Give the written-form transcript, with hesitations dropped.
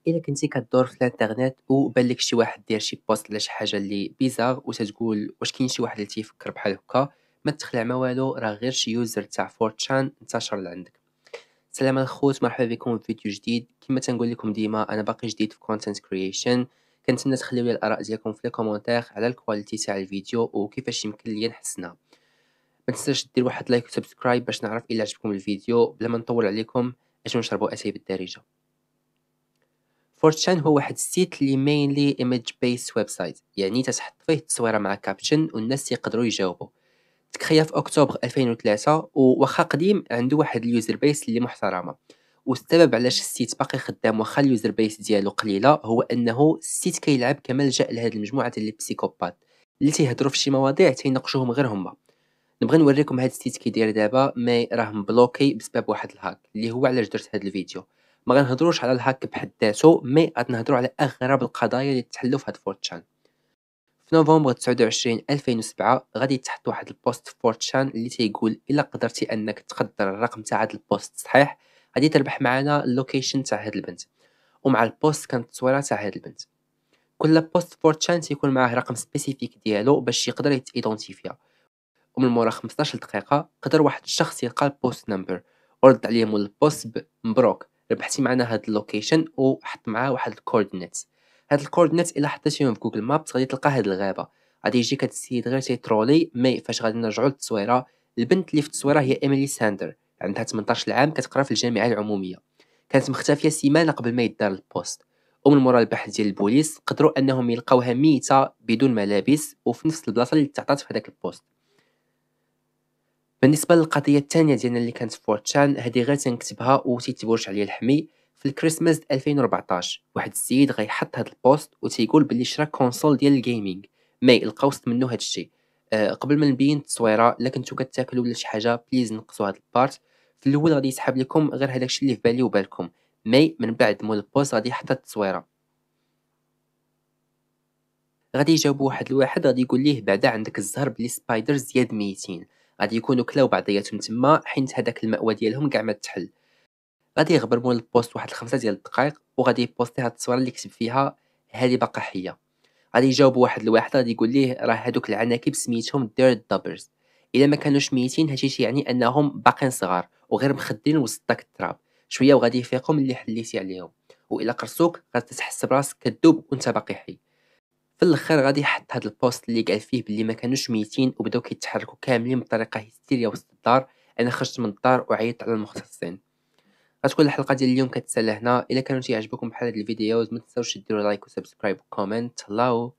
إلا كنتي كدور في الانترنت وبان لك شي واحد داير شي بوست على شي حاجة اللي بيزار وتتقول واش كاين شي واحد اللي تيفكر بحال هكا، ما تخلع ما والو، راه غير شي يوزر تاع فورتشان انتشر لعندك. السلام الخوت، مرحبا بكم في فيديو جديد. كما تنقول لكم ديما انا باقي جديد في كونتنت كرييشن. كنتمنى تخليو لي الاراء ديالكم في لي كومونتير على الكواليتي تاع الفيديو وكيفاش يمكن ليا نحسنها. ما تنساش دير واحد لايك وسبسكرايب باش نعرف الا عجبكم الفيديو. بلا ما نطول عليكم اجيو نشربوا اتاي بالدارجه. فورتشان هو واحد السيت اللي مينلي ايمج بيس ويب سايت، يعني تتحط فيه التصويره مع كابشن والناس يقدروا يجاوبوا. تكريا في اكتوبر 2003 وواخا قديم عنده واحد اليوزر بيس اللي محترمه. والسبب علاش السيت باقي خدام واخا اليوزر بيس ديالو قليله هو انه السيت كيلعب كملجا لهاد المجموعه ديال البسيكوبات اللي تيهضروا في شي مواضيع تيناقشوهم غير هما. نبغي نوريكم هاد السيت كي داير دابا، مي راه مبلوكي بسبب واحد الهاك اللي هو علاش درت هاد الفيديو. ما غنهضروش على الهاك بحد ذاته، مي غنهضروا على اغرب القضايا اللي تحلوا في هاد فورتشان. في نوفمبر 29 2007 غادي تحط واحد البوست في فورتشان اللي تيقول الا قدرتي انك تقدر الرقم تاع هاد البوست صحيح غادي تربح معنا اللوكيشن تاع هاد البنت. ومع البوست كانت التصويره تاع هاد البنت. كل بوست فورتشان تيكون معاه رقم سبيسيفيك ديالو باش يقدر يتيدونتيفيا. ومن مورا 15 دقيقة قدر واحد الشخص يلقى البوست نمبر ورد عليه مول البوست مبروك ربحتي معنا هاد اللوكيشن، وحط معاه واحد الكوردينيت. هاد الكوردينيت الا حطيتيهم في جوجل مابس غادي تلقى هاد الغابة. غادي يجيك هاد السيد غير تيترولي، مي فاش غادي نرجعو للتصويرة، البنت اللي في التصويرة هي ايميلي ساندر، عندها 18 عام، كتقرا في الجامعة العمومية. كانت مختفية سيمانة قبل ما يدار البوست. ومن مورا البحث ديال البوليس قدروا انهم يلقاوها ميتة بدون ملابس وفي نفس البلاصة اللي تعطات في هذاك البوست. بالنسبة للقضية الثانية ديالنا اللي كانت في فورتشان، هذه غير تنكتبها وتيتبوش عليا الحمي. في الكريسماس 2014 واحد السيد غيحط هذا البوست وتيقول باللي شرا كونسول ديال الجيمنج، مي لقاو وسط منه هذا الشيء. قبل ما نبين التصويره، الا كنتو كتاكلوا ولا شي حاجه بليز نقصوا هذا البارت. في الاول غادي يسحب لكم غير هذاك الشيء اللي في بالي وبالكم، مي من بعد مول البوست غادي يحط التصويره. غادي يجاوب واحد الواحد غادي يقول ليه بعدا عندك الزهر بلي سبايدر زياد ميتين، غادي يكونوا كلاو بعضياتهم تما حيت هذاك المأوى ديالهم كاع ما تحل. غادي يغبر مول البوست واحد 5 ديال الدقائق وغادي يبوستي هاد التصويره اللي كتب فيها هذه باقا حيه. غادي يجاوب واحد الواحد غادي يقول ليه راه هادوك العناكب سميتهم دير دابرز، الا ما كانوش ميتين هادشي تيعني انهم باقين صغار وغير مخدين وسط داك التراب. شويه وغادي يفيقوا ملي حليتي عليهم، والا قرصوك غادي تحس براسك كدوب وانت باقي حي. في الاخر غادي يحط هاد البوست اللي قال فيه بلي ما كانوش ميتين وبداو كيتحركوا كاملين بطريقه هستيريه وسط الدار. انا خرجت من الدار وعيطت على المختصين. غتكون الحلقه ديال اليوم كتسالى هنا. الا كانوا تيعجبكم بحال هاد الفيديوز ما تنساوش ديروا لايك وسبسكرايب وكومنت. هلاو.